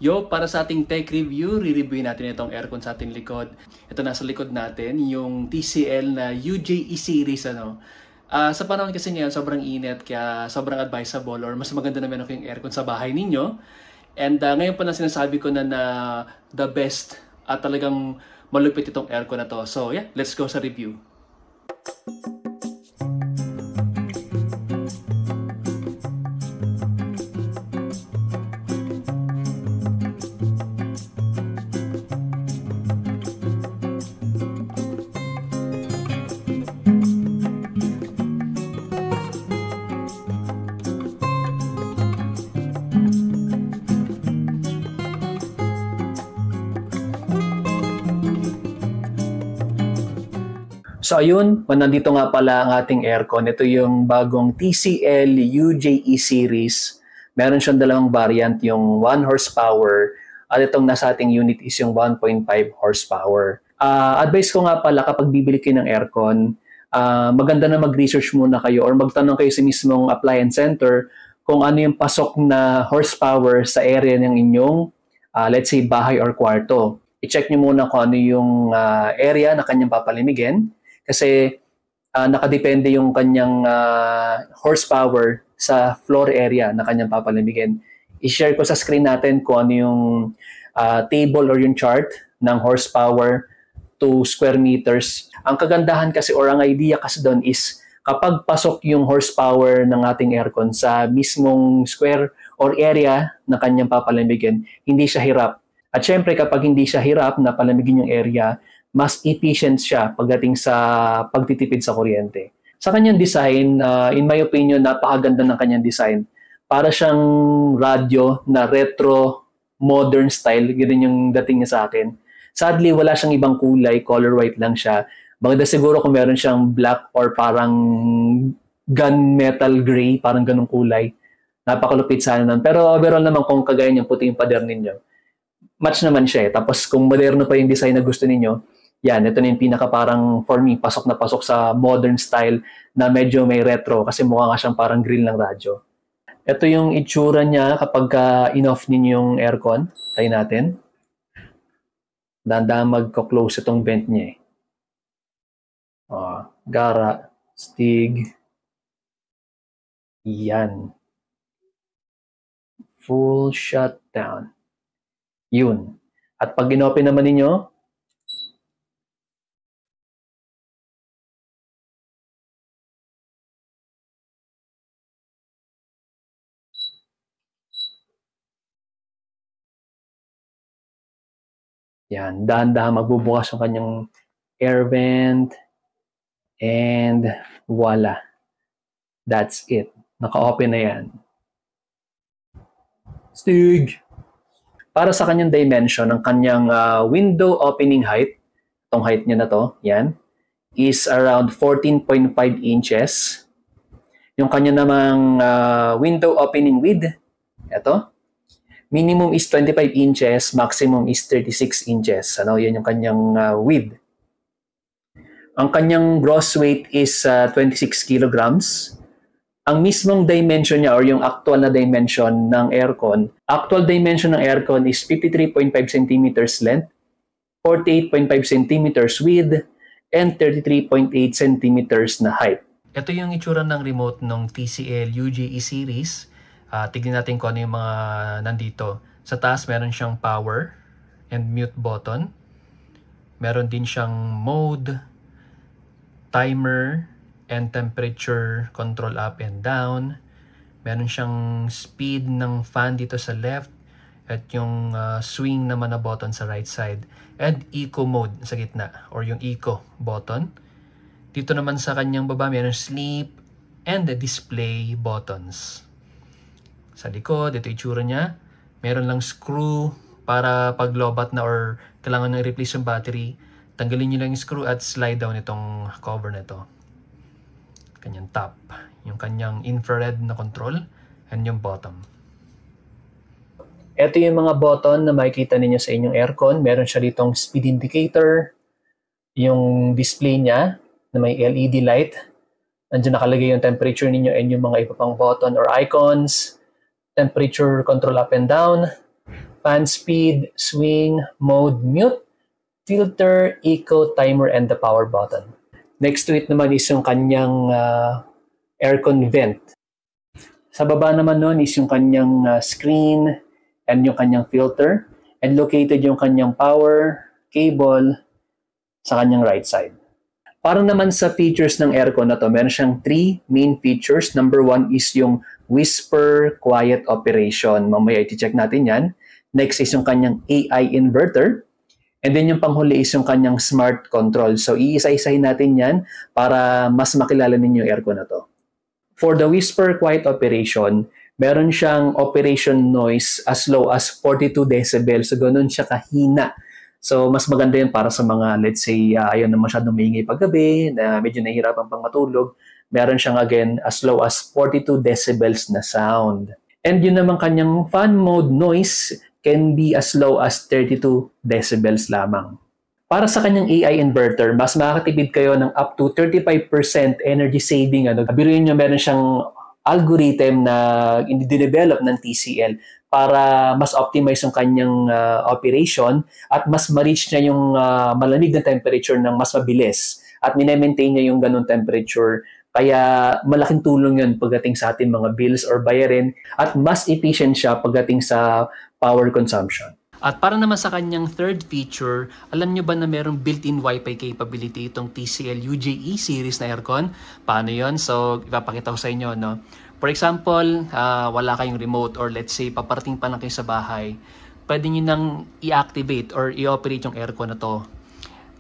Yo, para sa ating tech review, re-review natin itong aircon sa ating likod. Ito nasa likod natin, yung TCL na UJE series. Sa panahon kasi ngayon, sobrang init, kaya sobrang advisable or mas maganda na meron kayong aircon sa bahay ninyo. And ngayon pa na sinasabi ko na the best at talagang malupit itong aircon na to. So yeah, let's go sa review. So ayun, nandito nga pala ang ating aircon. Ito yung bagong TCL UJE series. Meron siyang dalawang variant, yung 1 horsepower at itong nasa ating unit is yung 1.5 horsepower. Advice ko nga pala kapag bibili kayo ng aircon, maganda na mag-research muna kayo or magtanong kayo sa mismong appliance center kung ano yung pasok na horsepower sa area ng inyong, let's say, bahay or kwarto. I-check nyo muna kung ano yung area na kanyang papalimigin. Kasi nakadepende yung kanyang horsepower sa floor area na kanyang papalamigin. I-share ko sa screen natin kung ano yung table or yung chart ng horsepower to square meters. Ang kagandahan kasi or ang idea kasi doon is kapag pasok yung horsepower ng ating aircon sa mismong square or area na kanyang papalamigin, hindi siya hirap. At syempre kapag hindi siya hirap na palamigin yung area, mas efficient siya pagdating sa pagtitipid sa kuryente. Sa kanyang design, in my opinion, napakaganda ng kanyang design. Para siyang radyo na retro, modern style, ganun yung dating niya sa akin. Sadly, wala siyang ibang kulay, color white lang siya. Maganda siguro kung meron siyang black or parang gunmetal gray, parang ganung kulay. Napakalupit sana nun. Pero overall naman kung kagaya niyang puti yung pader ninyo, match naman siya eh. Tapos kung moderno pa yung design na gusto ninyo, yan, ito na yung pinaka parang for me, pasok na pasok sa modern style na medyo may retro kasi mukha nga siyang parang grill ng radyo. Ito yung itsura niya kapag in-off ninyo yung aircon. Try natin. Dahan-dahan magko-close itong vent niya eh. Gara, stig. Yan. Full shutdown. Yun. At pag in-open naman ninyo, yan, dahan-dahan magbubukas yung kanyang air vent and voila. That's it. Naka-open na yan. Stig! Para sa kanyang dimension, ang kanyang window opening height, itong height niya na to, yan, is around 14.5 inches. Yung kanya namang window opening width, ito, minimum is 25 inches, maximum is 36 inches. Yan yung kanyang width. Ang kanyang gross weight is 26 kilograms. Ang mismong dimension niya or yung actual na dimension ng aircon, actual dimension ng aircon is 53.5 centimeters length, 48.5 centimeters width, and 33.8 centimeters na height. Ito yung itsura ng remote ng TCL UJE series. Tignan natin kung ano yung mga nandito. Sa taas meron siyang power and mute button. Meron din siyang mode, timer, and temperature control up and down. Meron siyang speed ng fan dito sa left at yung swing naman na button sa right side. And eco mode sa gitna or yung eco button. Dito naman sa kanyang baba meron sleep and the display buttons. Sa likod, ito yung itsura niya. Meron lang screw para pag lobat na or kailangan nang replace yung battery. Tanggalin nyo lang yung screw at slide down itong cover na ito. Kanyang top. Yung kanyang infrared na control and yung bottom. Ito yung mga button na makikita ninyo sa inyong aircon. Meron siya ditong speed indicator. Yung display niya na may LED light. Nandiyan nakalagay yung temperature ninyo and yung mga iba pang button or icons. Temperature control up and down. fan speed, swing, mode, mute, filter, eco, timer, and the power button. Next to it naman is yung kanyang aircon vent. Sa baba naman nun is yung kanyang screen and yung kanyang filter, and located yung kanyang power cable sa kanyang right side. Para naman sa features ng aircon na to, meron siyang 3 main features. Number 1 is yung whisper quiet operation. Mamaya i-check natin yan. Next is yung kanyang AI inverter. And then yung panghuli is yung kanyang smart control. So iisa-isahin natin yan para mas makilala ninyo yung aircon na to. For the whisper quiet operation, meron siyang operation noise as low as 42 decibels. So ganun siya kahina. So mas maganda yun para sa mga, let's say, ayaw na masyadong maingay paggabi, na medyo nahihirapan pang matulog. Meron siyang again as low as 42 decibels na sound. And yun naman kanyang fan mode noise can be as low as 32 decibels lamang. Para sa kanyang AI inverter, mas makakatipid kayo ng up to 35% energy saving. Biruin nyo, meron siyang algorithm na i-develop ng TCL para mas optimize yung kanyang operation at mas ma-reach niya yung malamig na temperature ng mas mabilis at minemaintain niya yung ganung temperature. Kaya malaking tulong yun pagdating sa ating mga bills or bayarin at mas efficient siya pagdating sa power consumption. At para naman sa kanyang third feature, alam nyo ba na merong built-in Wi-Fi capability itong TCL UJE series na aircon? Paano yon? So, ipapakita ko sa inyo, no? For example, wala kayong remote or let's say, paparating pa lang kayo sa bahay, pwede nyo nang i-activate or i-operate yung aircon na to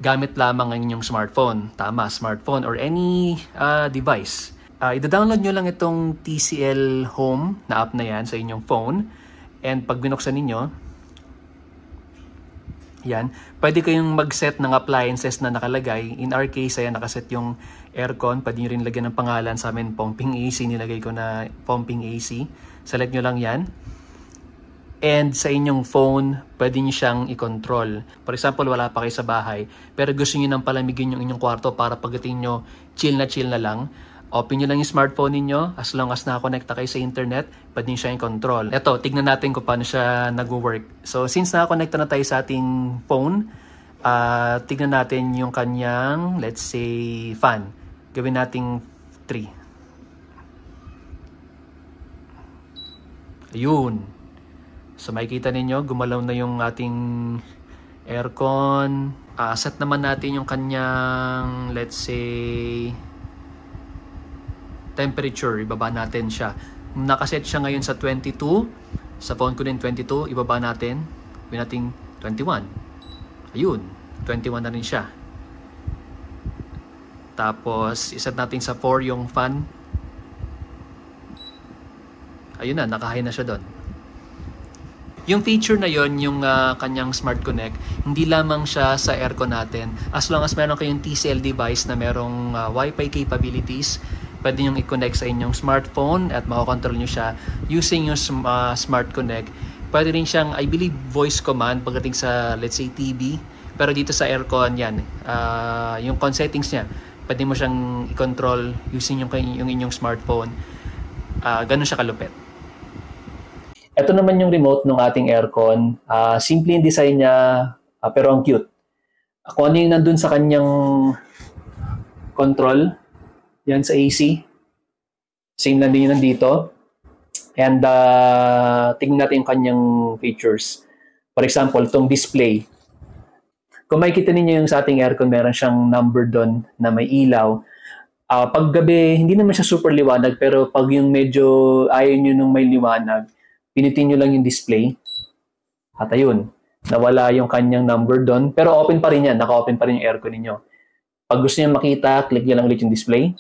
gamit lamang ang inyong smartphone. Tama, smartphone or any device. Ida-download nyo lang itong TCL Home na app na yan sa inyong phone. And pag binuksan ninyo, yan, pwede kayong mag-set ng appliances na nakalagay. In our case, ayan, nakaset yung aircon. Pwede nyo rin lagyan ng pangalan sa amin, pumping AC. Nilagay ko na pumping AC. Select nyo lang yan. And sa inyong phone, pwede nyo siyang i-control. For example, wala pa kayo sa bahay, pero gusto nyo nang palamigin yung inyong kwarto para pagdating nyo, chill na lang. Open nyo lang yung smartphone ninyo. As long as nakakonekta kayo sa internet, pwede nyo siya i-control. Ito, tignan natin kung paano siya nag-work. So, since nakakonekta na tayo sa ating phone, tignan natin yung kanyang, let's say, fan. Gawin nating 3. Ayun. So makikita ninyo, gumalaw na yung ating aircon. Set naman natin yung kanyang, let's say, temperature. Ibaba natin siya. Nakaset siya ngayon sa 22. Sa phone ko din 22. Ibaba natin. Gawin natin 21. Ayun. 21 na rin siya. Tapos, iset natin sa 4 yung fan. Ayun na, naka-high na siya doon. Yung feature na yon, yung kanyang Smart Connect, hindi lamang siya sa aircon natin. As long as meron kayong TCL device na merong Wi-Fi capabilities, pwede nyo i-connect sa inyong smartphone at makakontrol nyo siya using yung Smart Connect. Pwede rin siyang, I believe, voice command pagdating sa, let's say, TV. Pero dito sa aircon, yan, yung settings niya, pwede mo siyang i-control using yung inyong smartphone. Ganun siya kalupit. Ito naman yung remote ng ating aircon. Simple yung design niya, pero ang cute. Kung ano yung nandun sa kanyang control, yan sa AC. Same lang din yun nandito. And tingnan natin yung kanyang features. For example, itong display. Kung makikita ninyo yung sa ating aircon, meron siyang number doon na may ilaw. Pag gabi, hindi naman siya super liwanag, pero pag yung medyo ayaw nyo nung may liwanag, pinitin nyo lang yung display. At ayun, nawala yung kanyang number doon. Pero open pa rin yan. Naka-open pa rin yung aircon ninyo. Pag gusto nyo makita, click nyo lang ulit yung display.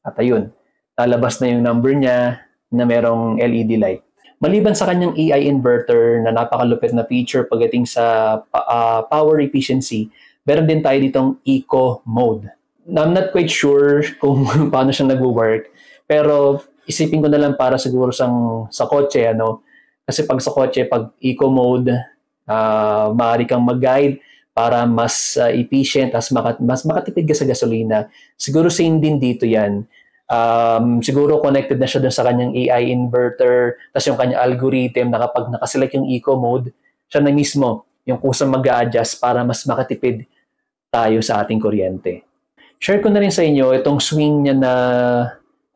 At ayun, lalabas na yung number niya na merong LED light. Maliban sa kanyang AI inverter na napakalupit na feature pagdating sa power efficiency, meron din tayo ditong eco mode. Now, I'm not quite sure kung paano siya nag-work. Pero isipin ko na lang para siguro sa kotse, ano. Kasi pag sa kotse, pag eco mode, maaari kang mag-guide para mas efficient, mas makatipid ka sa gasolina. Siguro same din dito yan. Siguro connected na siya dun sa kanyang AI inverter, tapos yung kanyang algorithm na kapag nakaselect yung eco mode, siya na mismo yung kusang mag-a-adjust para mas makatipid tayo sa ating kuryente. Share ko na rin sa inyo itong swing niya na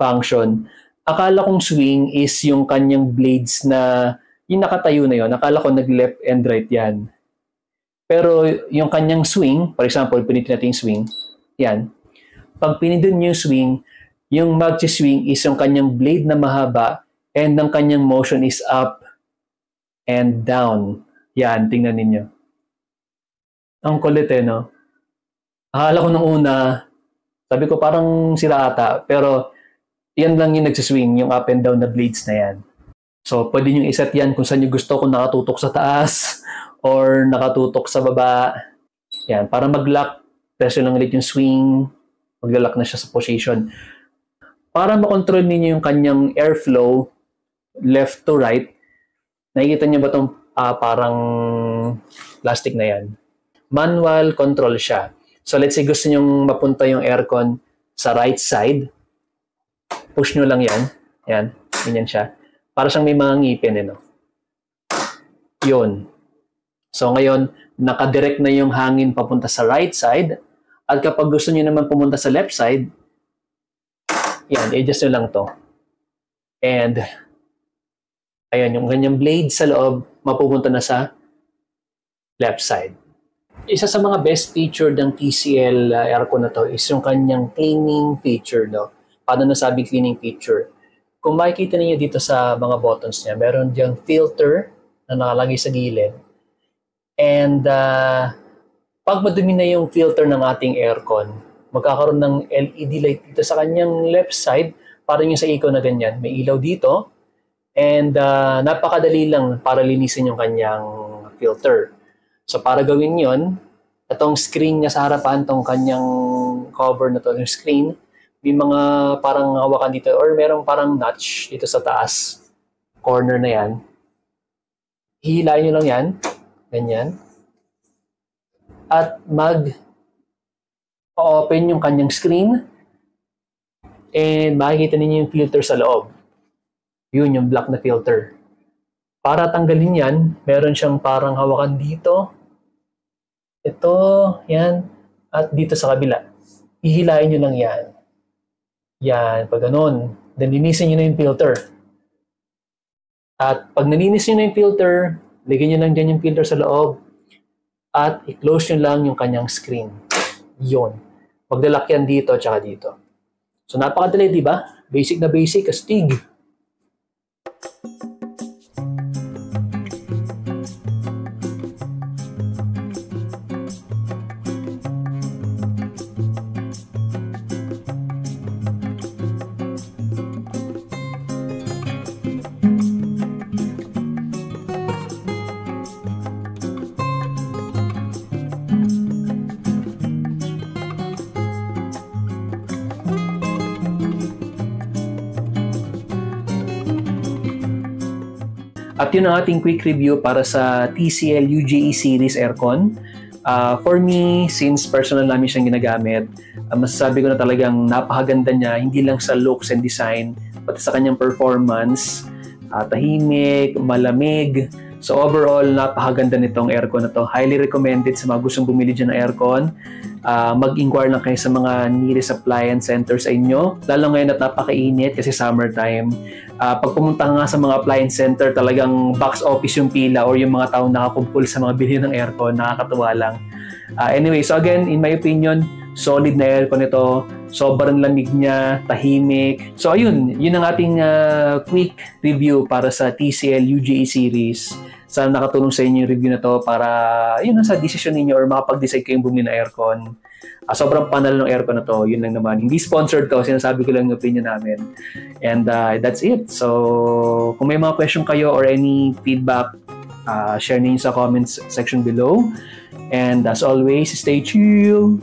function. Akala kong swing is yung kanyang blades na yung nakatayo na yun. Akala ko nag-left and right yan. Pero yung kanyang swing, for example, pinitin natin yung swing, yan. Pag pinindot niyo yung swing, yung mag-swing is yung kanyang blade na mahaba and ang kanyang motion is up and down. Yan, tingnan ninyo. Ang kulit no? Akala ko nung una, sabi ko parang sila ata, pero yan lang yung nagsiswing, yung up and down na blades na yan. So, pwede nyo iset yan kung saan nyo gusto, kung nakatutok sa taas or nakatutok sa baba. Yan, para mag-lock, press lang ulit yung swing, magla-lock na siya sa position. Para makontrol ninyo yung kanyang airflow, left to right, nakikita nyo ba itong parang plastic na yan? Manual control siya. So let's say gusto nyo mapunta yung aircon sa right side, push nyo lang yan. Yan, ganyan siya. Para siyang may mga ngipin, no? Yun. So ngayon, nakadirect na yung hangin papunta sa right side. At kapag gusto nyo naman pumunta sa left side, yan, adjust nyo lang to. And, ayan, yung kanyang blade sa loob, mapupunta na sa left side. Isa sa mga best feature ng TCL aircon na to is yung kanyang cleaning feature, no? Paano nasabi cleaning feature? Kung makikita niyo dito sa mga buttons niya, meron diyang filter na nakalagay sa gilid. And pag madumi na yung filter ng ating aircon, magkakaroon ng LED light dito sa kanyang left side, parang yung sa Eco na ganyan. May ilaw dito. And napakadali lang para linisin yung kanyang filter. So para gawin yon, itong screen niya sa harapan, itong kanyang cover na to, yung screen, may mga parang hawakan dito or merong parang notch dito sa taas, corner na yan. Hihilain nyo lang yan, ganyan. At mag-open yung kanyang screen and makikita ninyo yung filter sa loob. Yun yung black na filter. Para tanggalin yan, meron siyang parang hawakan dito. Ito, yan. At dito sa kabila. Hihilain nyo lang yan. Yan, pag ganun. Then, linisin nyo na yung filter. At pag nalinis nyo na yung filter, lagyan nyo lang dyan yung filter sa loob. At i-close nyo lang yung kanyang screen. Yun. Maglalak yan dito at saka dito. So, napakadali, di ba? Basic na basic, astig. At yun ang ating quick review para sa TCL UJE series aircon. For me, since personal namin siyang ginagamit, masasabi ko na talagang napakaganda niya, hindi lang sa looks and design, pati sa kanyang performance, tahimik, malamig. So overall, napakaganda nitong aircon na to. Highly recommended sa mga gustong bumili dyan ng aircon. Mag-inquire lang kayo sa mga nearest appliance center sa inyo. Lalo ngayon at napakainit kasi summertime. Pag pumunta nga sa mga appliance center, talagang box office yung pila or yung mga taong nakakumpul sa mga bilhin ng aircon. Nakakatuwa lang. Anyway, so again, in my opinion, solid na aircon ito. Sobrang lamig niya, tahimik. So ayun, yun ang ating quick review para sa TCL UJE series. Sana nakatulong sa inyo yung review na to para yun sa decision niyo or makapag-decide kayong bumili ng aircon. Sobrang panalo ng aircon na to, yun lang naman. Hindi sponsored to, sinasabi ko lang yung opinion namin. And that's it. So kung may mga question kayo or any feedback, share niyo sa comments section below. And as always, stay chill!